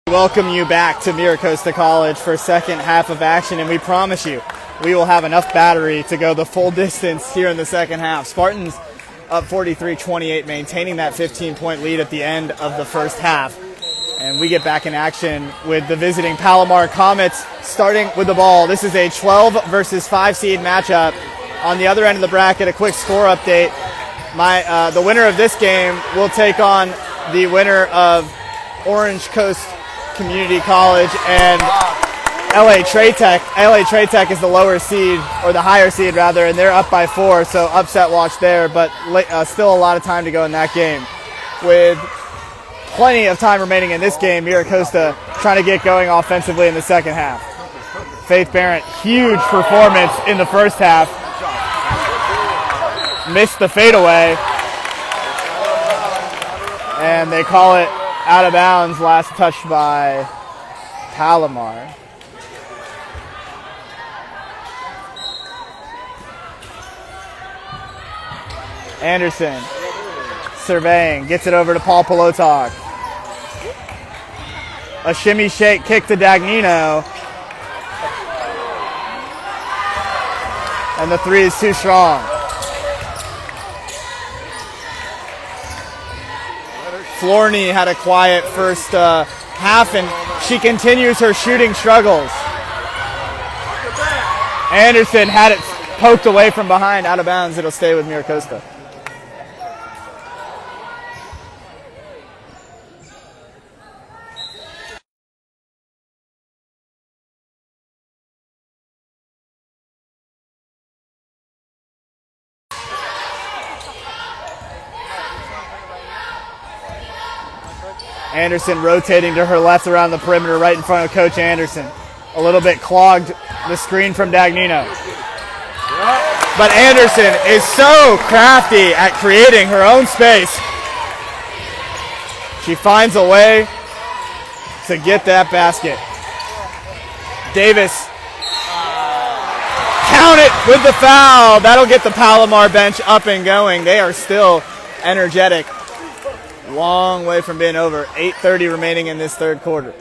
Welcome you back to MiraCosta College for second half of action, and we promise you we will have enough battery to go the full distance here in the second half. Spartans up 43-28, maintaining that 15-point lead at the end of the first half. And we get back in action with the visiting Palomar Comets starting with the ball. This is a 12 versus 5 seed matchup. On the other end of the bracket, a quick score update. The winner of this game will take on the winner of Orange Coast Community College and LA Trade Tech. LA Trade Tech is the lower seed, or the higher seed rather, and they're up by 4, so upset watch there, but still a lot of time to go in that game. With plenty of time remaining in this game, MiraCosta trying to get going offensively in the second half. Faith Barrett, huge performance in the first half. Missed the fadeaway, and they call it out of bounds, last touch by Palomar. Anderson surveying, gets it over to Paul Polotok. A shimmy shake kick to Dagnino. And the three is too strong. Florney had a quiet first half, and she continues her shooting struggles. Anderson had it poked away from behind, out of bounds. It'll stay with MiraCosta. Anderson rotating to her left around the perimeter, right in front of Coach Anderson. A little bit clogged the screen from Dagnino. But Anderson is so crafty at creating her own space. She finds a way to get that basket. Davis, count it with the foul. That'll get the Palomar bench up and going. They are still energetic. Long way from being over. 8:30 remaining in this third quarter.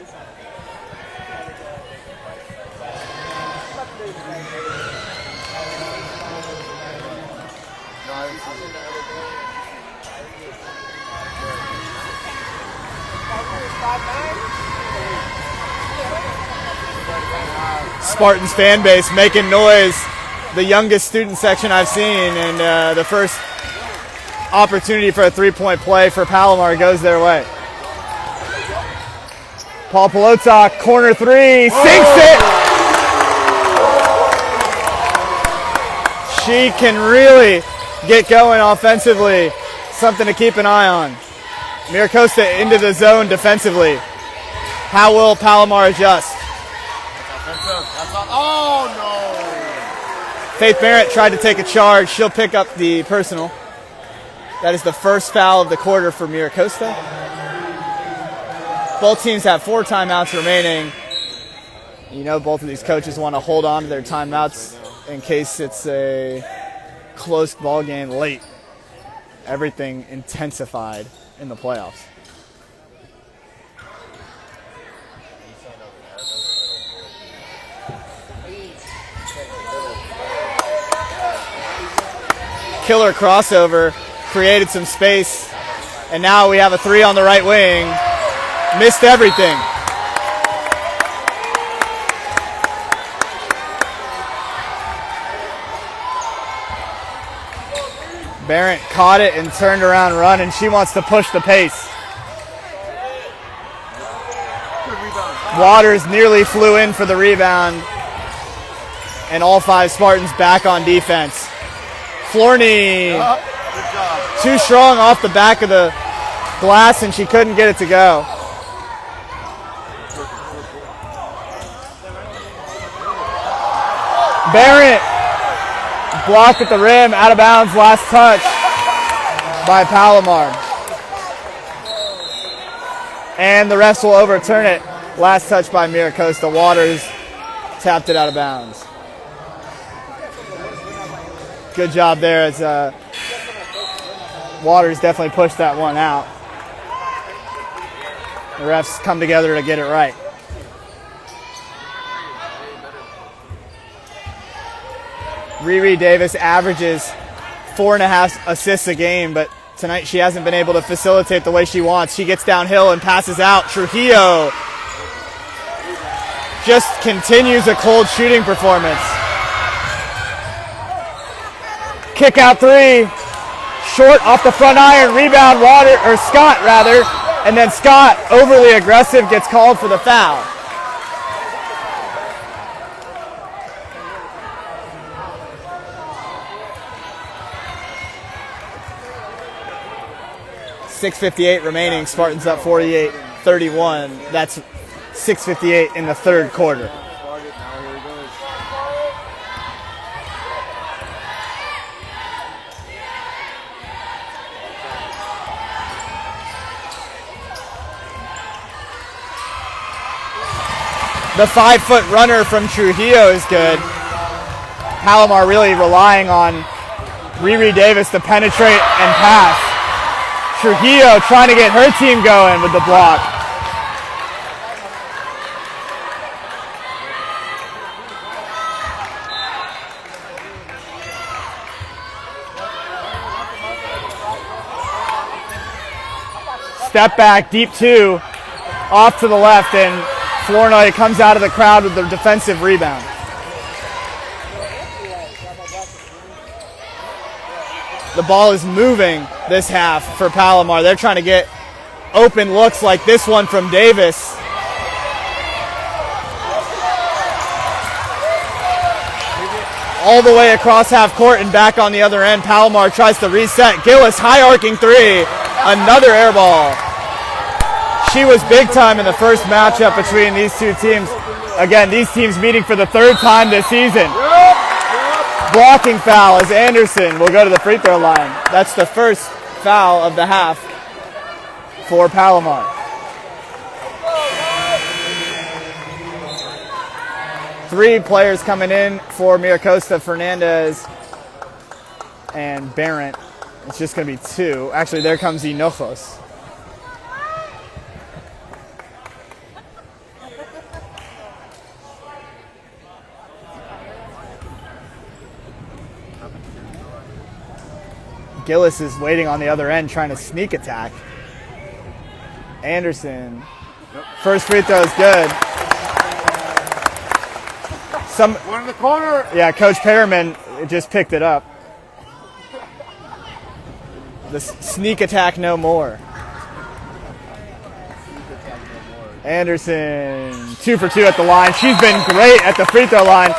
Spartans fan base making noise. The youngest student section I've seen, and the first opportunity for a three-point play for Palomar goes their way. Paul Polotok, corner three, sinks it! She can really get going offensively. Something to keep an eye on. MiraCosta into the zone defensively. How will Palomar adjust? Oh, no! Faith Barrett tried to take a charge. She'll pick up the personal. That is the first foul of the quarter for MiraCosta. Both teams have 4 timeouts remaining. You know, both of these coaches want to hold on to their timeouts in case it's a close ball game late. Everything intensified in the playoffs. Killer crossover. Created some space, and now we have a three on the right wing. Missed everything. Barrett caught it and turned around run, and she wants to push the pace. Waters nearly flew in for the rebound, and all 5 Spartans back on defense. Florney. Too strong off the back of the glass, and she couldn't get it to go. Barrett blocked at the rim, out of bounds, last touch by Palomar. And the refs will overturn it. Last touch by MiraCosta. Waters tapped it out of bounds. Good job there as Waters definitely pushed that one out. The refs come together to get it right. Riri Davis averages 4.5 assists a game, but tonight she hasn't been able to facilitate the way she wants. She gets downhill and passes out. Trujillo just continues a cold shooting performance. Kick out three. Short off the front iron. Rebound Scott rather. And then Scott, overly aggressive, gets called for the foul. .658 remaining. Spartans up 48-31. That's 6:58 in the third quarter. The 5-foot runner from Trujillo is good. Palomar really relying on Riri Davis to penetrate and pass. Trujillo trying to get her team going with the block. Step back, deep two, off to the left, and Flournoy comes out of the crowd with the defensive rebound. The ball is moving this half for Palomar. They're trying to get open looks like this one from Davis. All the way across half court and back on the other end. Palomar tries to reset. Gillis, high arcing three. Another air ball. She was big time in the first matchup between these two teams. Again, these teams meeting for the third time this season. Blocking foul as Anderson will go to the free throw line. That's the first foul of the half for Palomar. Three players coming in for MiraCosta, Fernandez and Barrett. It's just going to be two. Actually, there comes Hinojos. Gillis is waiting on the other end, trying to sneak attack. Anderson. First free throw is good. One in the corner. Yeah, Coach Perriman just picked it up. The sneak attack no more. Anderson, 2 for 2 at the line. She's been great at the free throw line.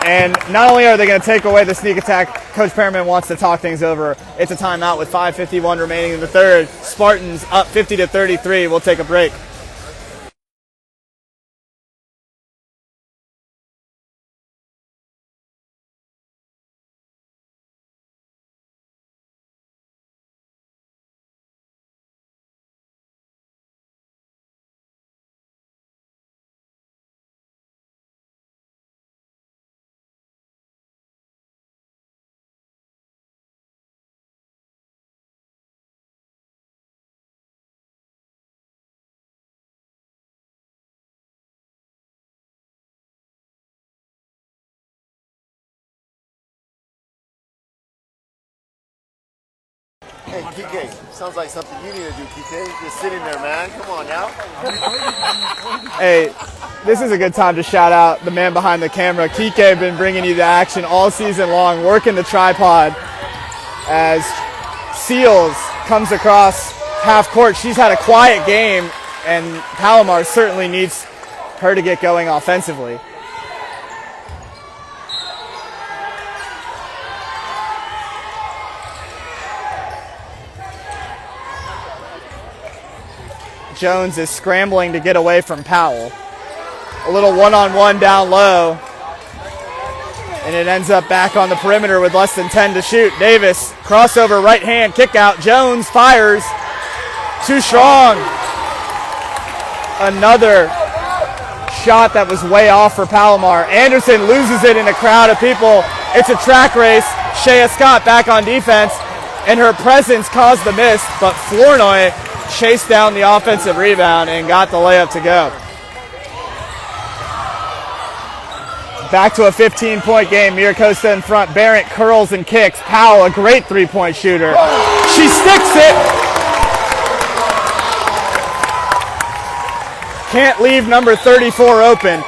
And not only are they going to take away the sneak attack, Coach Perriman wants to talk things over. It's a timeout with 5:51 remaining in the third. Spartans up 50-33. We'll take a break. Hey, Kike, sounds like something you need to do, Kike. Just sitting there, man. Come on now. Hey, this is a good time to shout out the man behind the camera. Kike been bringing you the action all season long, working the tripod as Seals comes across half court. She's had a quiet game, and Palomar certainly needs her to get going offensively. Jones is scrambling to get away from Powell. A little one-on-one down low. And it ends up back on the perimeter with less than 10 to shoot. Davis, crossover, right hand, kick out. Jones fires. Too strong. Another shot that was way off for Palomar. Anderson loses it in a crowd of people. It's a track race. Shea Scott back on defense. And her presence caused the miss, but Flournoy chased down the offensive rebound and got the layup to go. Back to a 15-point game. MiraCosta in front. Barrett curls and kicks. Powell, a great three-point shooter. She sticks it. Can't leave number 34 open.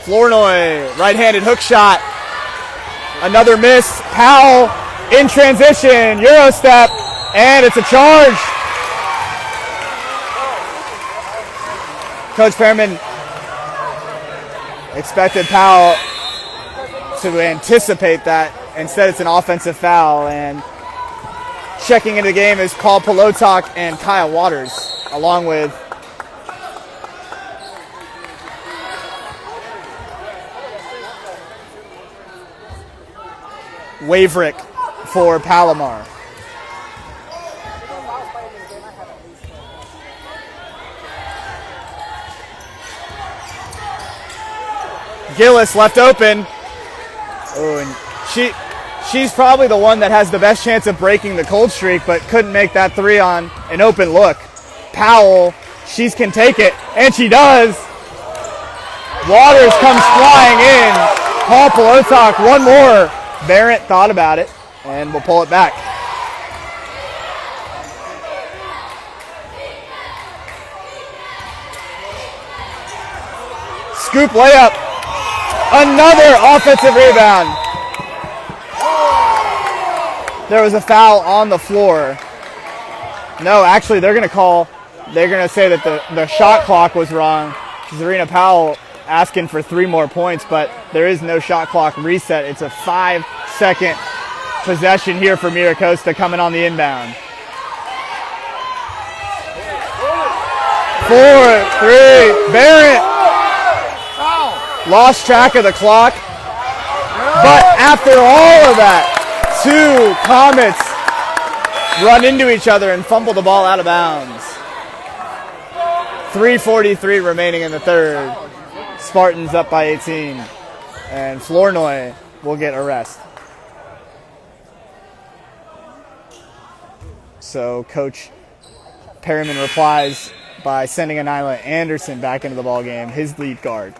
Flournoy, right-handed hook shot. Another miss. Powell in transition. Euro step. And it's a charge. Coach Perriman expected Powell to anticipate that. Instead, it's an offensive foul. And checking into the game is Paul Polotok and Kyle Waters, along with Waverick for Palomar. Gillis left open. Oh, and she's probably the one that has the best chance of breaking the cold streak, but couldn't make that three on an open look. Powell, she can take it, and she does. Waters comes flying in. Paul Polotok, one more. Barrett thought about it, and we'll pull it back. Scoop layup. Another offensive rebound. There was a foul on the floor. No, actually, they're going to say that the shot clock was wrong. Zarina Powell asking for 3 more points, but there is no shot clock reset. It's a 5-second possession here for MiraCosta coming on the inbound. 4-3, Barrett lost track of the clock, but after all of that, 2 Comets run into each other and fumble the ball out of bounds. 3:43 remaining in the third. Spartans up by 18, and Flournoy will get a rest. So Coach Perriman replies by sending Nyla Anderson back into the ball game, his lead guard.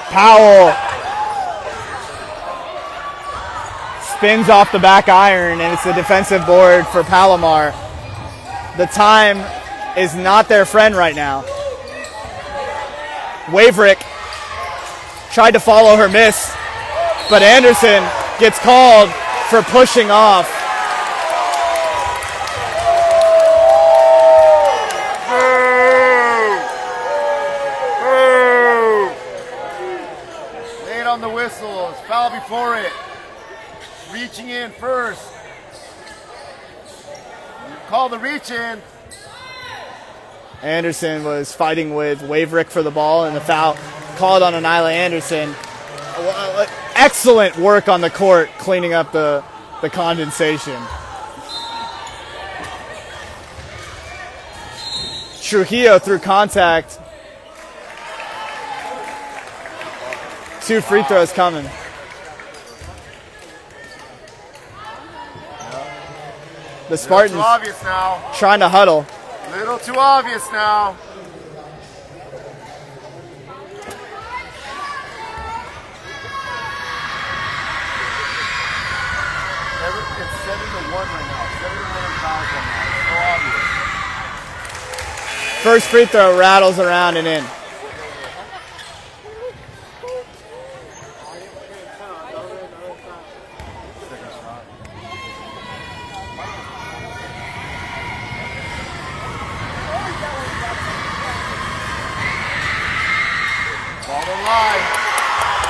Powell spins off the back iron, and it's a defensive board for Palomar. The time is not their friend right now. Waverick tried to follow her miss, but Anderson gets called for pushing off. Late on the whistle, it's foul before it. Reaching in first. Call the reach in. Anderson was fighting with Waverick for the ball, and the foul called on Nyla Anderson. Excellent work on the court cleaning up the condensation. Trujillo through contact. 2 free throws coming. The Spartans too obvious now. Trying to huddle. Little too obvious now. It's 7-1 right now. 7-1 fouls right now. So obvious. First free throw rattles around and in.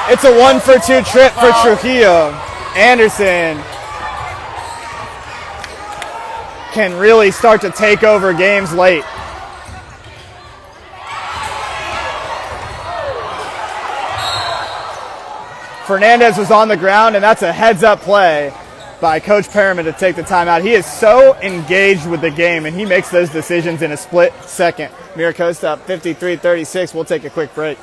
It's a 1-for-2 trip for Trujillo. Anderson can really start to take over games late. Fernandez was on the ground, and that's a heads-up play. by Coach Perriman to take the timeout. He is so engaged with the game, and he makes those decisions in a split second. MiraCosta up 53-36. We'll take a quick break.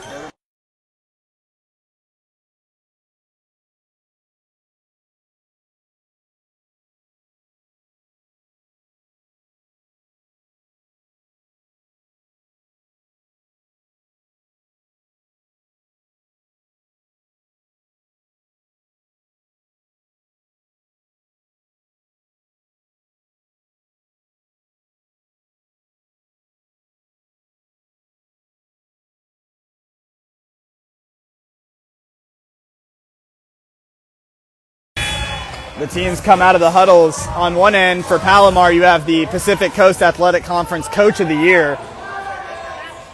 The teams come out of the huddles. On one end, for Palomar, you have the Pacific Coast Athletic Conference Coach of the Year.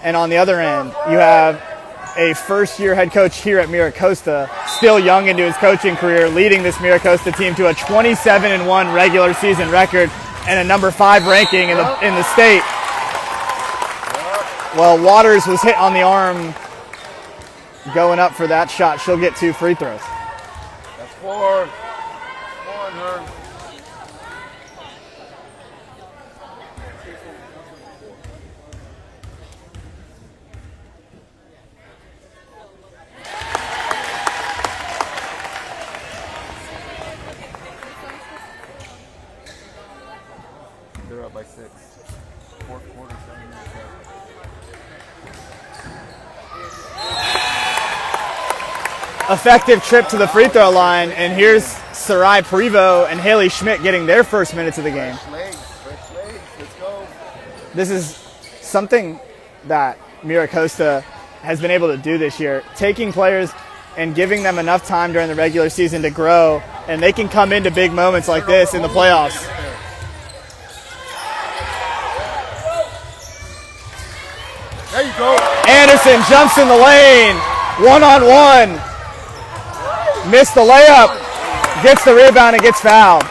And on the other end, you have a first-year head coach here at MiraCosta, still young into his coaching career, leading this MiraCosta team to a 27-1 regular season record and a number 5 ranking in the state. Well, Waters was hit on the arm going up for that shot. She'll get 2 free throws. That's 4. Her. They're up by 6. Fourth quarter, 7 minutes left. Effective trip to the free throw line, and here's Sarai Prevo and Haley Schmidt getting their first minutes of the game. Fresh legs, let's go. This is something that MiraCosta has been able to do this year, taking players and giving them enough time during the regular season to grow, and they can come into big moments like this in the playoffs. There you go. Anderson jumps in the lane, one-on-one. Missed the layup, gets the rebound, and gets fouled.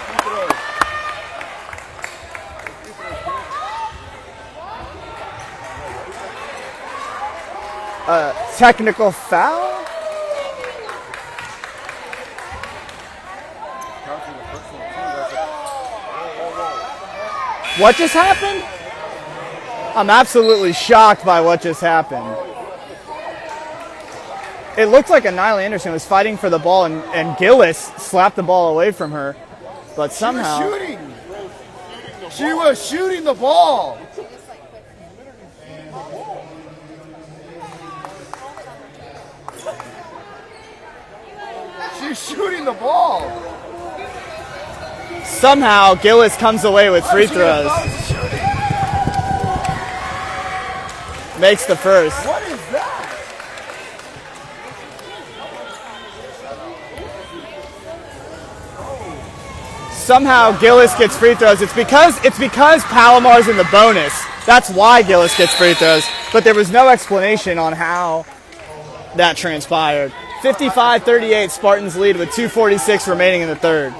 Technical foul? What just happened? I'm absolutely shocked by what just happened. It looked like Nyla Anderson was fighting for the ball, and Gillis slapped the ball away from her. But somehow... She was shooting the ball. She's shooting the ball. Somehow, Gillis comes away with free throws. Makes the first. What is that? Somehow Gillis gets free throws. It's because Palomar's in the bonus. That's why Gillis gets free throws. But there was no explanation on how that transpired. 55-38, Spartans lead with 2:46 remaining in the third.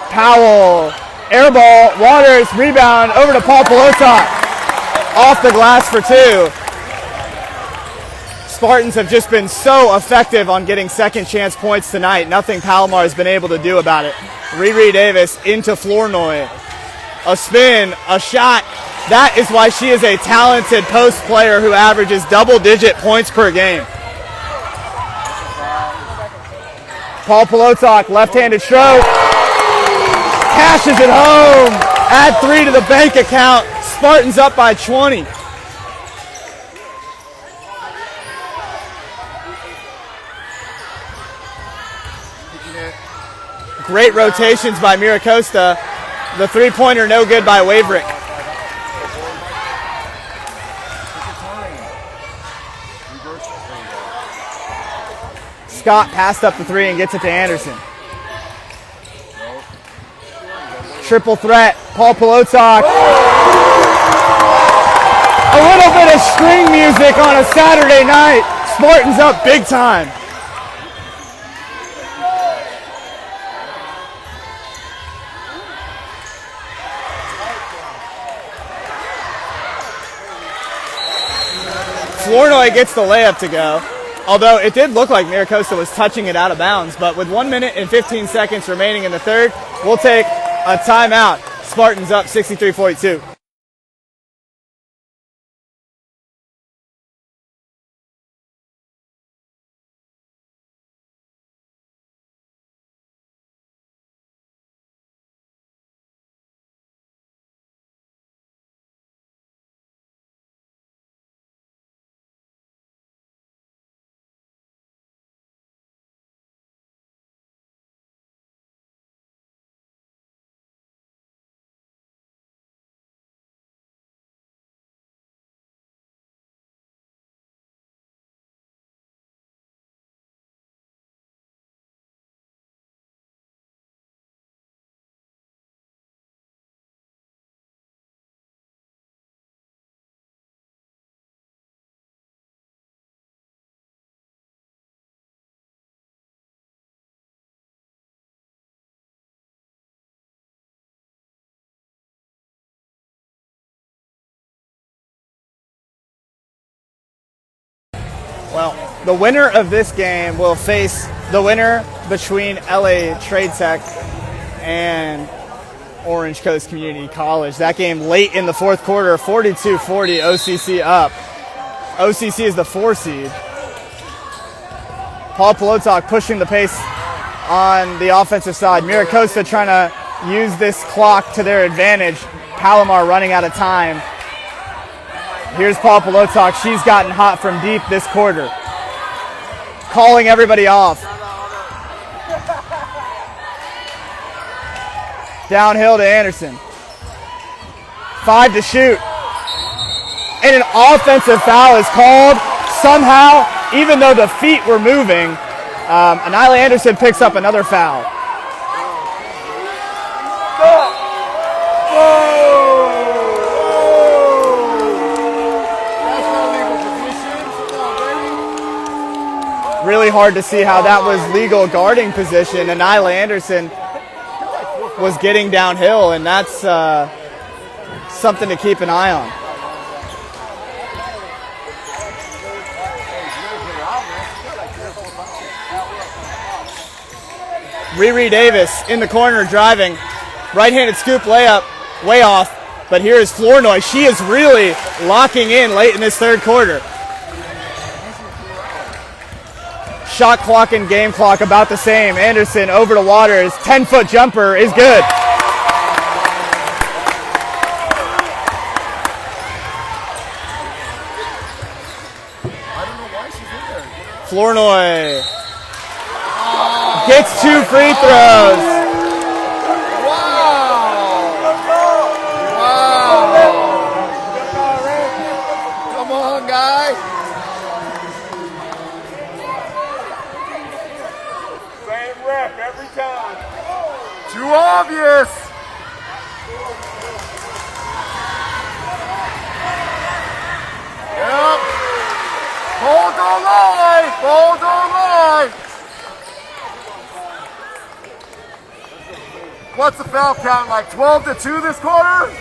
Powell, air ball, Waters, rebound, over to Paul Pelotok. Off the glass for 2. Spartans have just been so effective on getting second chance points tonight. Nothing Palomar has been able to do about it. Riri Davis into Flournoy. A spin, a shot. That is why she is a talented post player who averages double-digit points per game. Paul Pelotok, left-handed stroke. Cashes it home. Add 3 to the bank account. Spartans up by 20. Great rotations by MiraCosta. The three-pointer no good by Waverick. Scott passed up the 3 and gets it to Anderson. Triple threat, Paul Pelotok. A little bit of string music on a Saturday night. Spartans up big time. Flournoy gets the layup to go. Although it did look like MiraCosta was touching it out of bounds. But with 1 minute and 15 seconds remaining in the third, we'll take a timeout. Spartans up 63-42. Well, the winner of this game will face the winner between LA Trade Tech and Orange Coast Community College. That game late in the fourth quarter, 42-40, OCC up. OCC is the 4 seed. Paul Polotok pushing the pace on the offensive side. MiraCosta trying to use this clock to their advantage. Palomar running out of time. Here's Paul Polotok. She's gotten hot from deep this quarter. Calling everybody off. Downhill to Anderson. 5 to shoot. And an offensive foul is called somehow, even though the feet were moving. Anila Anderson picks up another foul. Really hard to see how that was legal guarding position. Anila Anderson was getting downhill, and that's something to keep an eye on. Riri Davis in the corner driving. Right-handed scoop layup, way off. But here is Flournoy. She is really locking in late in this third quarter. Shot clock and game clock about the same. Anderson over to Waters. 10-foot jumper is good. Flournoy gets 2 free throws. Come on, guys. Same rep every time. Too obvious. Yep. Hold the line. Hold the line. What's the foul count, like 12-2 this quarter?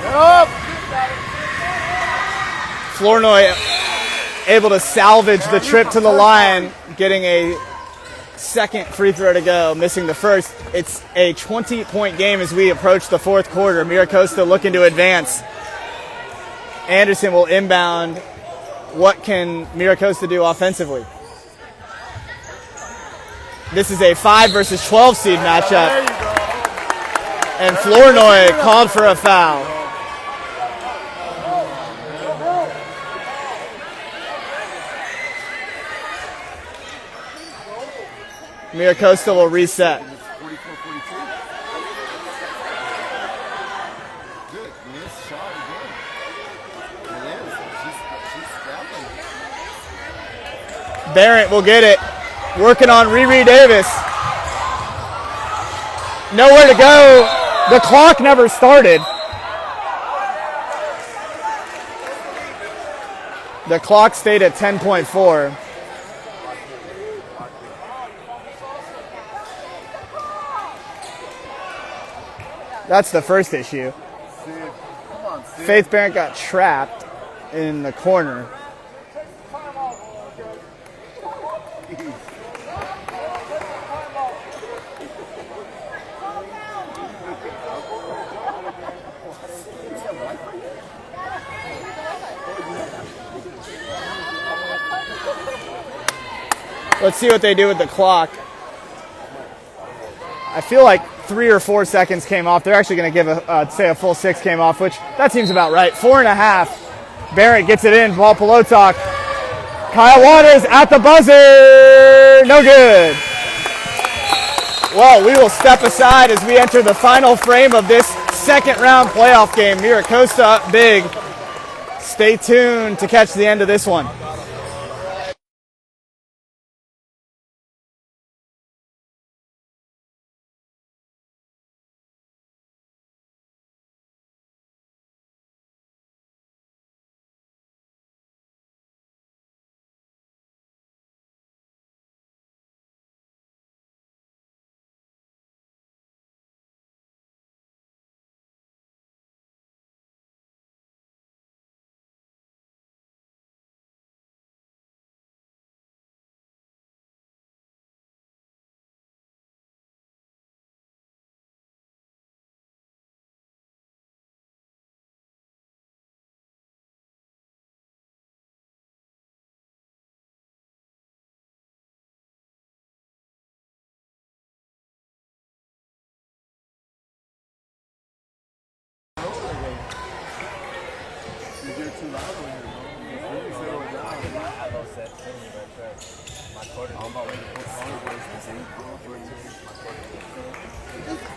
Yep. Flournoy able to salvage the trip to the line, getting a second free throw to go, missing the first. It's a 20-point game as we approach the fourth quarter. MiraCosta looking to advance. Anderson will inbound. What can MiraCosta do offensively? This is a 5 versus 12 seed matchup. And Flournoy called for a foul. MiraCosta will reset. 44-42. Good. Nice shot again. It is. She's scrapping. Barrett will get it. Working on Riri Davis. Nowhere to go. The clock never started. The clock stayed at 10.4. That's the first issue. Sid, come on, Faith Barrett got trapped in the corner. Let's see what they do with the clock. I feel like 3 or 4 seconds came off. They're actually going to give say a full 6 came off, which that seems about right. 4.5. Barrett gets it in. Ball Pelotok. Kyle Waters at the buzzer. No good. Well, we will step aside as we enter the final frame of this second round playoff game. MiraCosta up big. Stay tuned to catch the end of this one.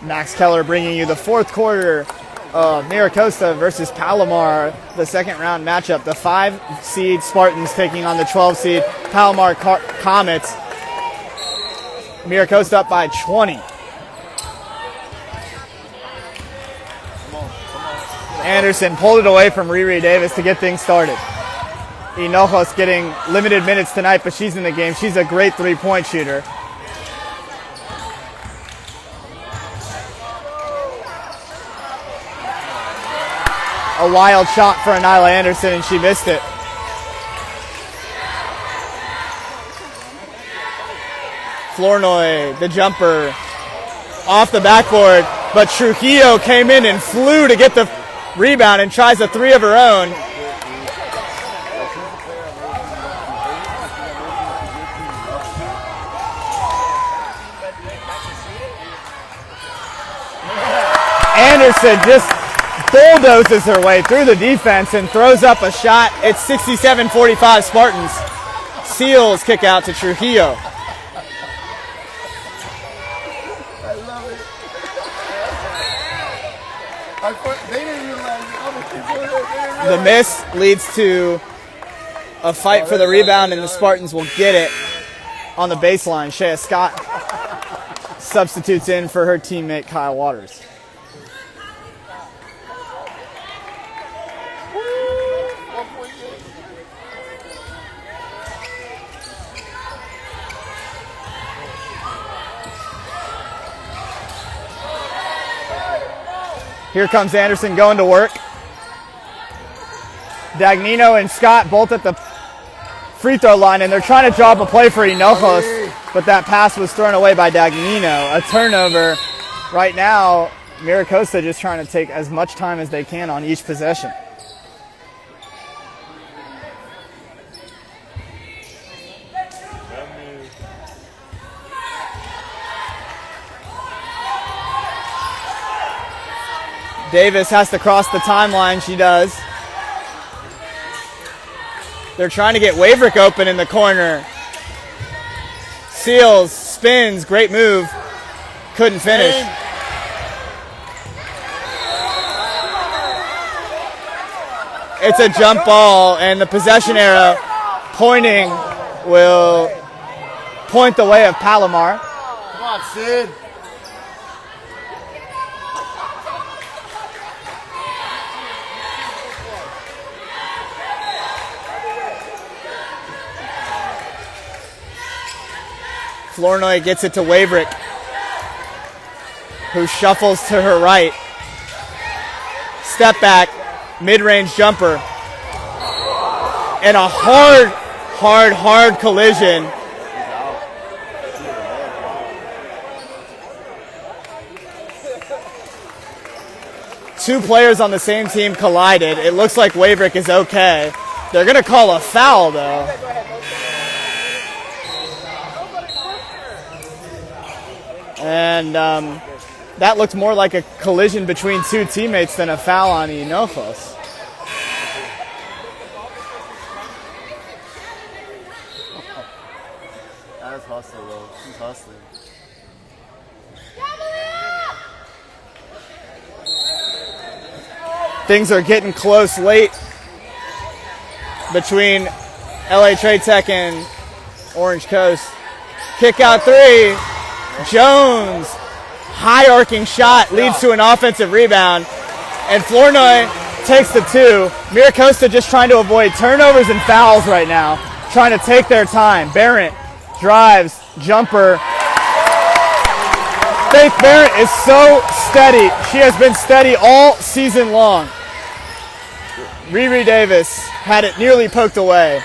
Max Keller bringing you the fourth quarter of MiraCosta versus Palomar, the second round matchup. The 5 seed Spartans taking on the 12 seed Palomar Comets. MiraCosta up by 20. Anderson pulled it away from Riri Davis to get things started. Hinojos getting limited minutes tonight, but she's in the game. She's a great three-point shooter. A wild shot for Nyla Anderson, and she missed it. Flournoy, the jumper, off the backboard, but Trujillo came in and flew to get the rebound and tries a 3 of her own. Anderson just bulldozes her way through the defense and throws up a shot. It's 67-45 Spartans. Seals kick out to Trujillo. I love it. They didn't realize The miss leads to a fight for the rebound, and the Spartans will get it on the baseline. Shea Scott substitutes in for her teammate Kyle Waters. Here comes Anderson going to work. Dagnino and Scott both at the free throw line, and they're trying to draw up a play for Hinojos, but that pass was thrown away by Dagnino. A turnover. Right now, MiraCosta just trying to take as much time as they can on each possession. Davis has to cross the timeline. She does. They're trying to get Waverick open in the corner. Seals, spins, great move. Couldn't finish. It's a jump ball, and the possession arrow pointing will point the way of Palomar. Come on, Sid. Flournoy gets it to Waverick, who shuffles to her right. Step back, mid-range jumper. And a hard collision. Two players on the same team collided. It looks like Waverick is okay. They're going to call a foul, though. And that looked more like a collision between two teammates than a foul on Hinojos. That's hustling, though. She's hustling. Things are getting close late between LA Trade Tech and Orange Coast. Kick out three. Jones, high arcing shot, leads to an offensive rebound. And Flournoy takes the two. MiraCosta just trying to avoid turnovers and fouls right now, trying to take their time. Barrett drives, jumper. Faith Barrett is so steady. She has been steady all season long. Riri Davis had it nearly poked away.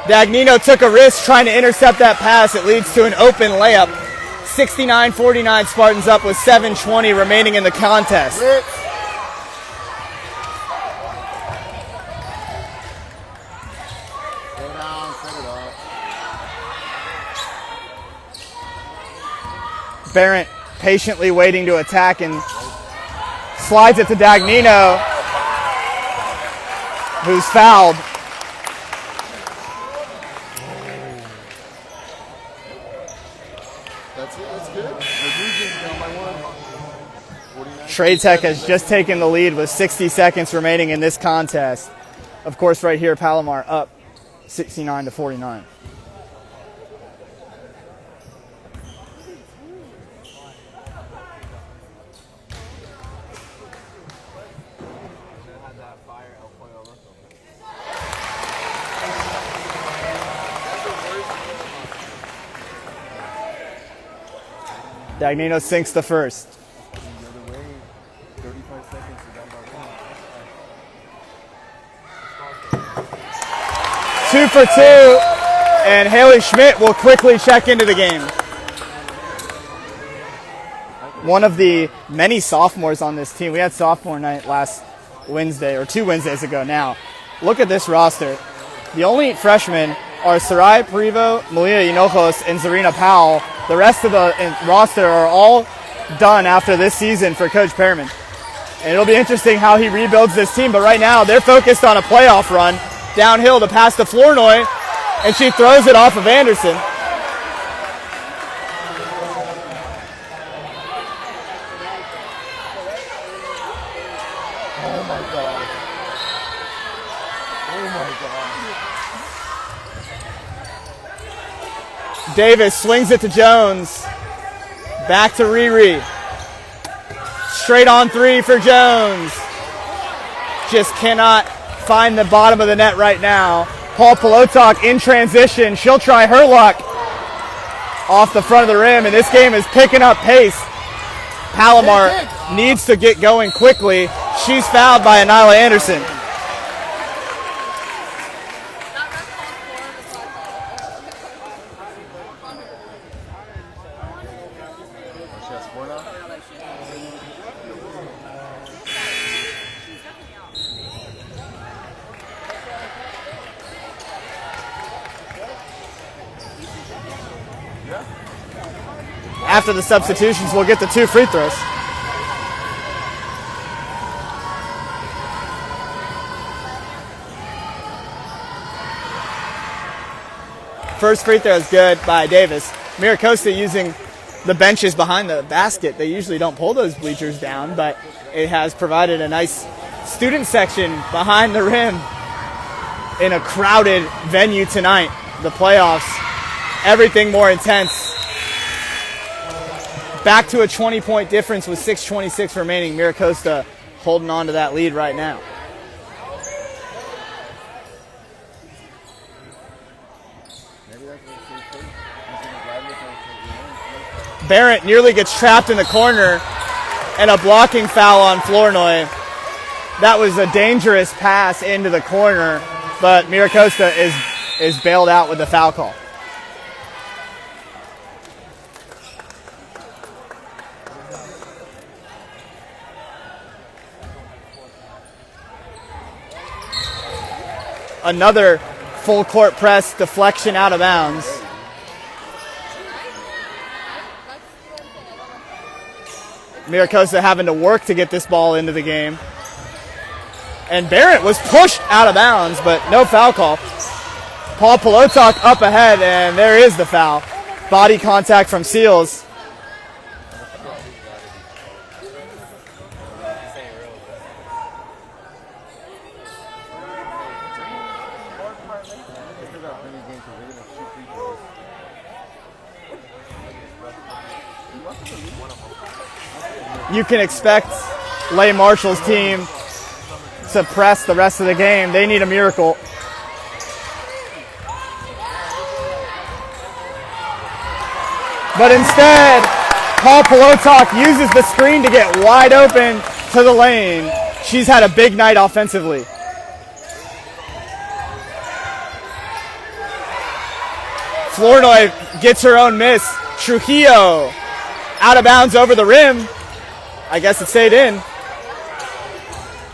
Dagnino took a risk trying to intercept that pass. It leads to an open layup. 69-49 Spartans up with 7:20 remaining in the contest. Barrett patiently waiting to attack and slides it to Dagnino, who's fouled. That's good. Trade Tech has just taken the lead with 60 seconds remaining in this contest. Of course, right here, Palomar up 69-49. Dagnino sinks the first. 2 for 2, and Haley Schmidt will quickly check into the game. One of the many sophomores on this team. We had sophomore night last Wednesday, or 2 Wednesdays ago now. Look at this roster. The only freshmen are Sarai Privo, Malia Hinojos, and Zarina Powell. The rest of the roster are all done after this season for Coach Perriman. And it'll be interesting how he rebuilds this team. But right now, they're focused on a playoff run. Downhill to pass to Flournoy, and she throws it off of Anderson. Oh my God. Oh my God. Davis swings it to Jones. Back to Riri. Straight on 3 for Jones. Just cannot find the bottom of the net right now. Paul Polotok in transition. She'll try her luck off the front of the rim, and this game is picking up pace. Palomar needs to get going quickly. She's fouled by Anila Anderson. After the substitutions, we'll get the 2 free throws. First free throw is good by Davis. MiraCosta using the benches behind the basket. They usually don't pull those bleachers down, but it has provided a nice student section behind the rim in a crowded venue tonight. The playoffs, everything more intense. Back to a 20-point difference with 6:26 remaining. MiraCosta holding on to that lead right now. Barrett nearly gets trapped in the corner, and a blocking foul on Flournoy. That was a dangerous pass into the corner, but MiraCosta is bailed out with the foul call. Another full court press deflection out of bounds. MiraCosta having to work to get this ball into the game. And Barrett was pushed out of bounds, but no foul call. Paul Polotok up ahead, and there is the foul. Body contact from Seals. You can expect Leigh Marshall's team to press the rest of the game. They need a miracle. But instead, Paul Polotok uses the screen to get wide open to the lane. She's had a big night offensively. Flournoy gets her own miss. Trujillo out of bounds over the rim. I guess it stayed in.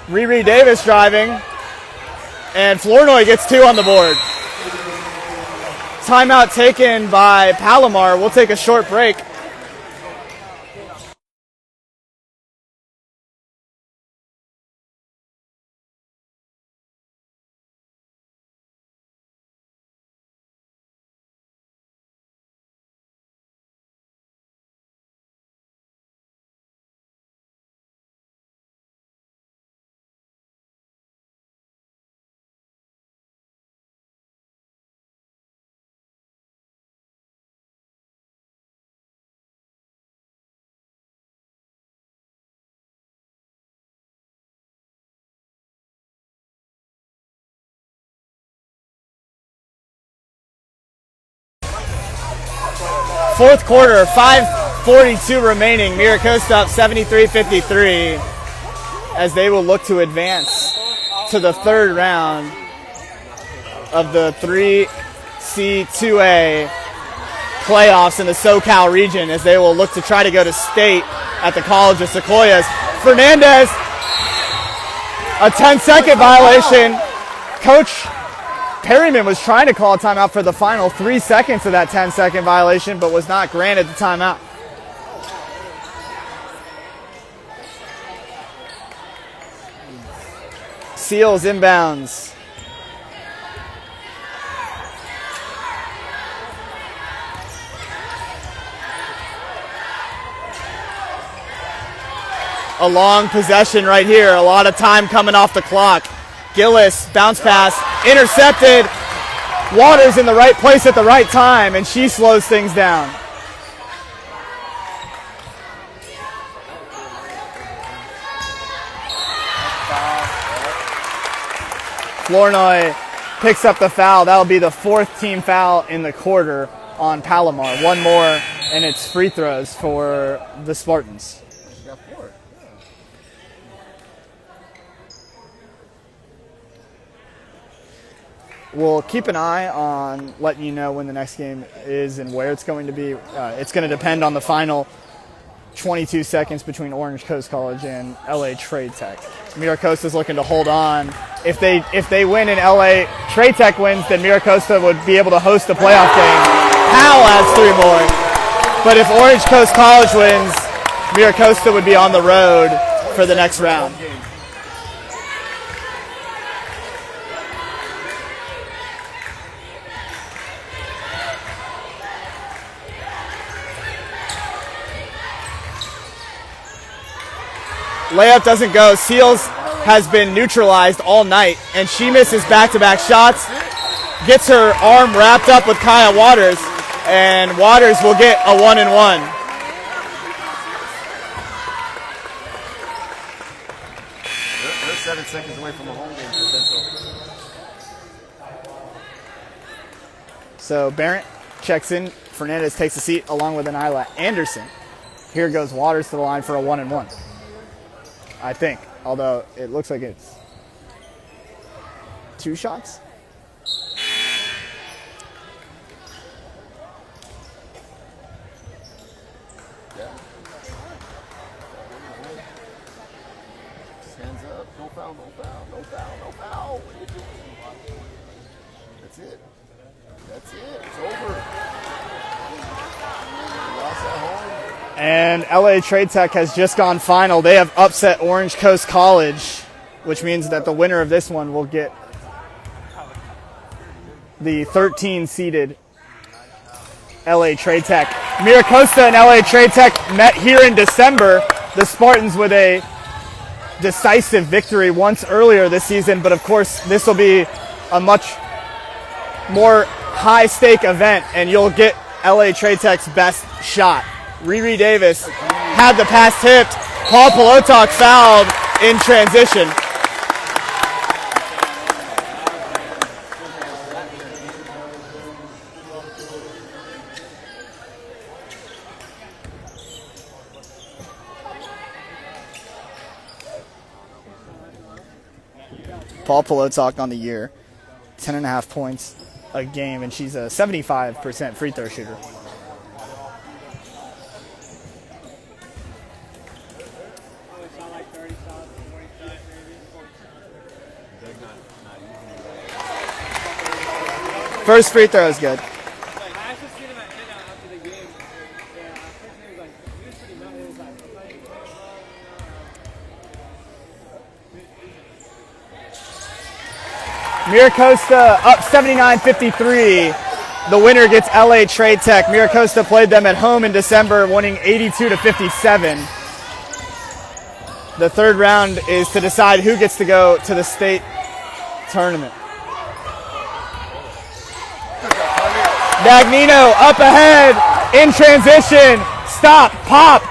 Riri Davis driving. And Flournoy gets 2 on the board. Timeout taken by Palomar. We'll take a short break. Fourth quarter, 5:42 remaining. MiraCosta up 73-53 as they will look to advance to the third round of the 3C2A playoffs in the SoCal region, as they will look to try to go to state at the College of Sequoias. Fernandez, a 10-second violation. Coach Perryman was trying to call a timeout for the final 3 seconds of that 10-second violation, but was not granted the timeout. Seals inbounds. A long possession right here. A lot of time coming off the clock. Gillis, bounce pass, intercepted. Waters in the right place at the right time, and she slows things down. Flournoy picks up the foul. That'll be the 4th team foul in the quarter on Palomar. One more, and it's free throws for the Spartans. We'll keep an eye on letting you know when the next game is and where it's going to be. It's going to depend on the final 22 seconds between Orange Coast College and LA Trade Tech. MiraCosta is looking to hold on. If they win and LA Trade Tech wins, then MiraCosta would be able to host a playoff game. Powell has 3 more. But if Orange Coast College wins, MiraCosta would be on the road for the next round. Layup doesn't go. Seals has been neutralized all night, and she misses back-to-back shots. Gets her arm wrapped up with Kaya Waters, and Waters will get a 1-and-1. They're 7 seconds away from a home game potential. So Barrett checks in Fernandez takes a seat along with Anila Anderson. Here goes Waters to the line for a 1-1. I think, although it looks like it's 2 shots. Hands up. No foul, no foul, no foul, no foul. What are you doing? That's it. That's it. It's over. Lost at home. And LA Trade Tech has just gone final. They have upset Orange Coast College, which means that the winner of this one will get the 13-seeded LA Trade Tech. MiraCosta and LA Trade Tech met here in December. The Spartans with a decisive victory once earlier this season, but of course this will be a much more high-stake event, and you'll get LA Trade Tech's best shot. Riri Davis had the pass tipped. Paul Polotok fouled in transition. Paul Polotok on the year, 10.5 points a game, and she's a 75% free throw shooter. First free throw is good. MiraCosta up 79-53. The winner gets LA Trade Tech. MiraCosta played them at home in December, winning 82-57. The third round is to decide who gets to go to the state tournament. Dagnino up ahead in transition. Stop, pop,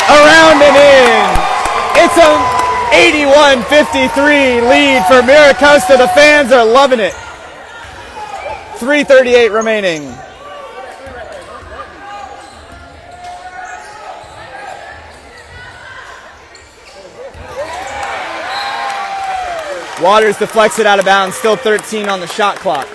around and in. It's a 81-53 lead for MiraCosta. The fans are loving it. 3:38 remaining. Waters deflects it out of bounds. Still 13 on the shot clock.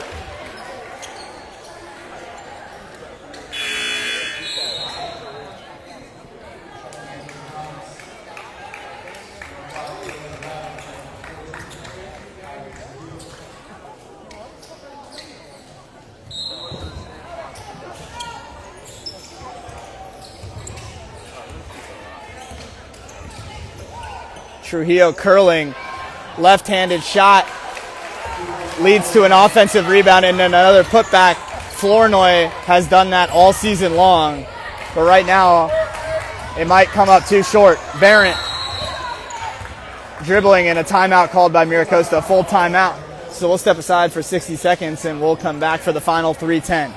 Trujillo curling, left-handed shot, leads to an offensive rebound and then another putback. Flournoy has done that all season long, but right now it might come up too short. Barrett dribbling and a timeout called by MiraCosta, full timeout. So we'll step aside for 60 seconds and we'll come back for the final 3:10.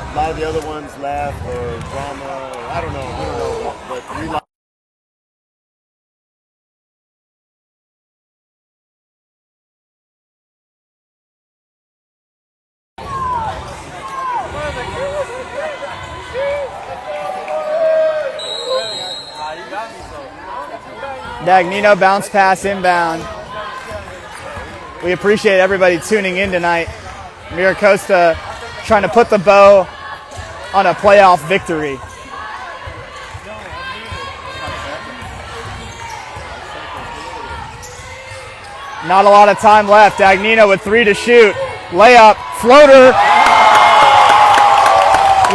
A lot of the other ones left or drama, or I don't know, we don't know, but we like. Dagnino bounce pass inbound. We appreciate everybody tuning in tonight. MiraCosta trying to put the bow on a playoff victory. Not a lot of time left. Dagnino with 3 to shoot. Layup, floater.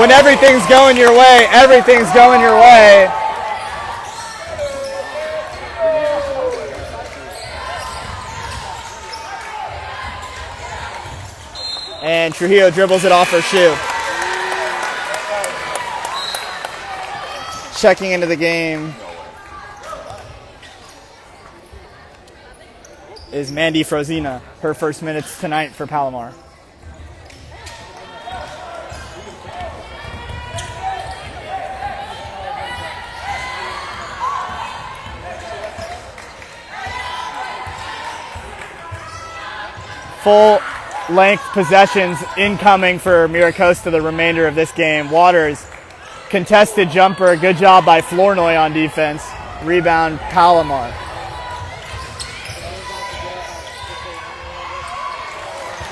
When everything's going your way, everything's going your way. And Trujillo dribbles it off her shoe. Checking into the game is Mandy Frozina, her first minutes tonight for Palomar. Full length possessions incoming for MiraCosta the remainder of this game. Waters, contested jumper, good job by Flournoy on defense. Rebound, Palomar.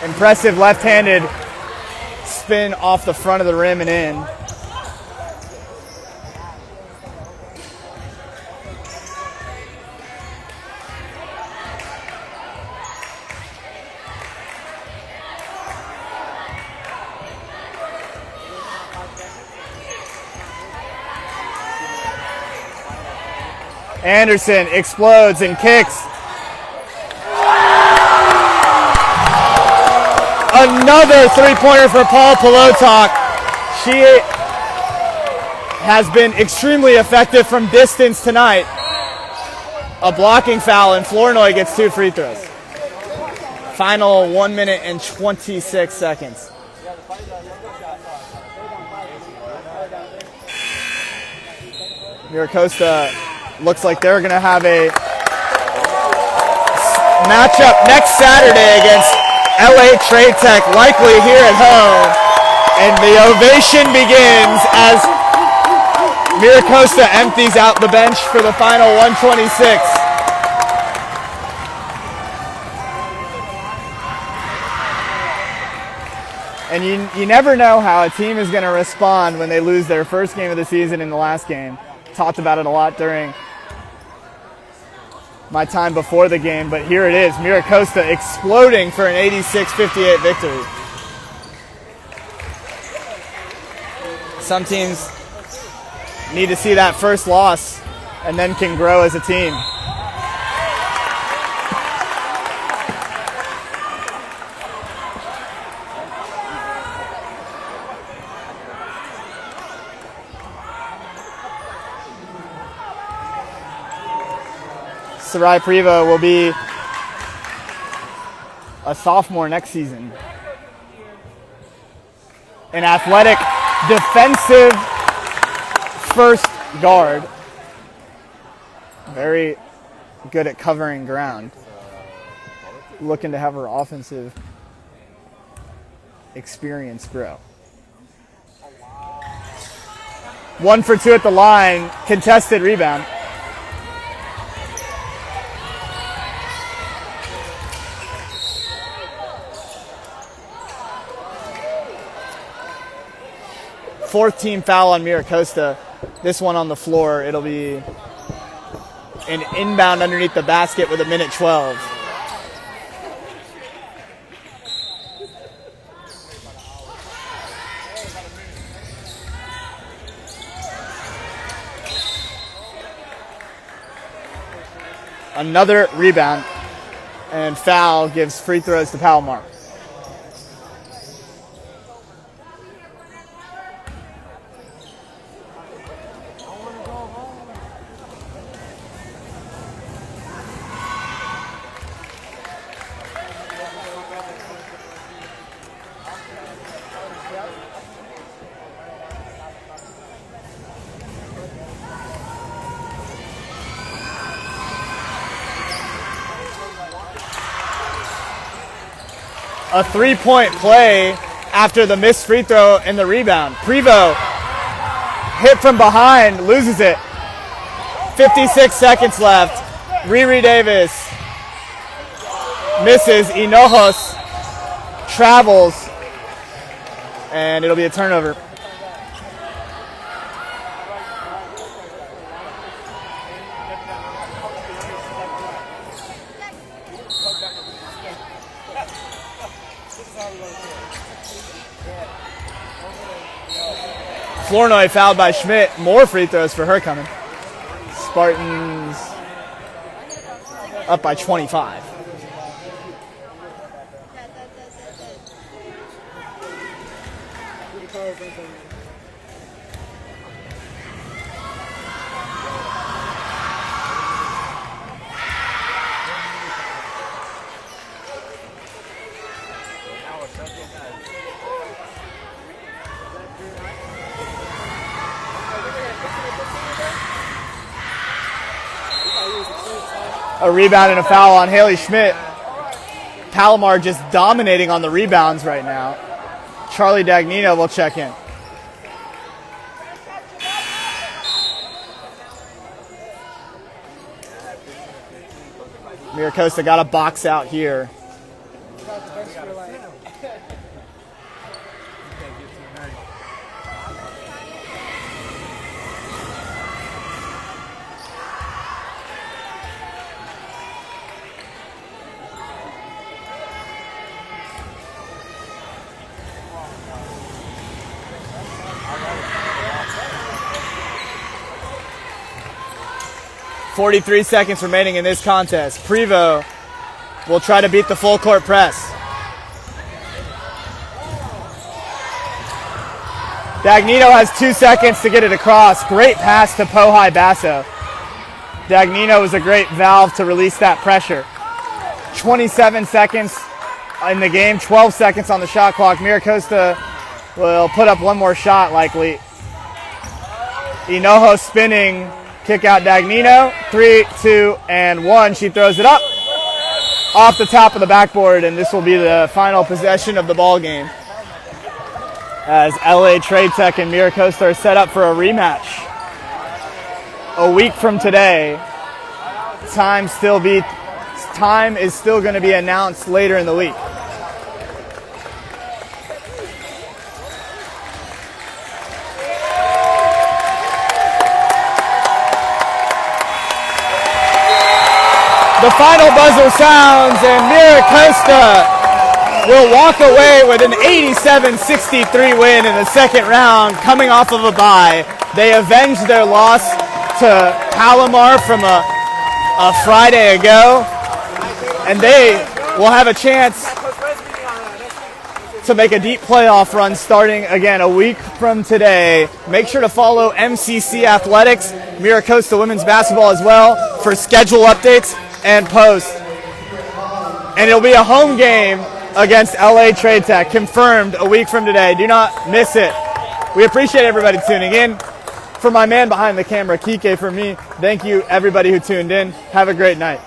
Impressive left-handed spin off the front of the rim and in. Anderson explodes and kicks. Another three-pointer for Paul Polotok. She has been extremely effective from distance tonight. A blocking foul, and Flournoy gets 2 free throws. Final 1 minute and 26 seconds. MiraCosta looks like they're going to have a matchup next Saturday against LA Trade Tech, likely here at home. And the ovation begins as MiraCosta empties out the bench for the final 126. And you never know how a team is going to respond when they lose their first game of the season in the last game. Talked about it a lot during my time before the game, but here it is. MiraCosta exploding for an 86-58 victory. Some teams need to see that first loss and then can grow as a team. Sarai Priva will be a sophomore next season. An athletic, defensive first guard. Very good at covering ground. Looking to have her offensive experience grow. 1 for 2 at the line, contested rebound. Fourth team foul on MiraCosta. This one on the floor. It'll be an inbound underneath the basket with 1:12. Another rebound, and foul gives free throws to Palomar. A three-point play after the missed free throw and the rebound. Prevo hit from behind, loses it. 56 seconds left. Riri Davis misses. Hinojos travels, and it'll be a turnover. Flournoy fouled by Schmidt. More free throws for her coming. Spartans up by 25. A rebound and a foul on Haley Schmidt. Palomar just dominating on the rebounds right now. Charlie Dagnino will check in. MiraCosta got a box out here. 43 seconds remaining in this contest. Prevost will try to beat the full court press. Dagnino has 2 seconds to get it across. Great pass to Pohai Basso. Dagnino was a great valve to release that pressure. 27 seconds in the game, 12 seconds on the shot clock. MiraCosta will put up one more shot likely. Inojo spinning, kick out Dagnino. 3, 2, and 1. She throws it up off the top of the backboard, and this will be the final possession of the ball game, as LA Trade Tech and MiraCosta are set up for a rematch a week from today. Time is still going to be announced later in the week. The final buzzer sounds, and MiraCosta will walk away with an 87-63 win in the second round, coming off of a bye. They avenged their loss to Palomar from a Friday ago, and they will have a chance to make a deep playoff run starting again a week from today. Make sure to follow MCC Athletics, MiraCosta Women's Basketball as well, for schedule updates and posts. And it'll be a home game against LA Trade Tech, confirmed a week from today. Do not miss it. We appreciate everybody tuning in. For my man behind the camera, Kike, for me, thank you everybody who tuned in. Have a great night.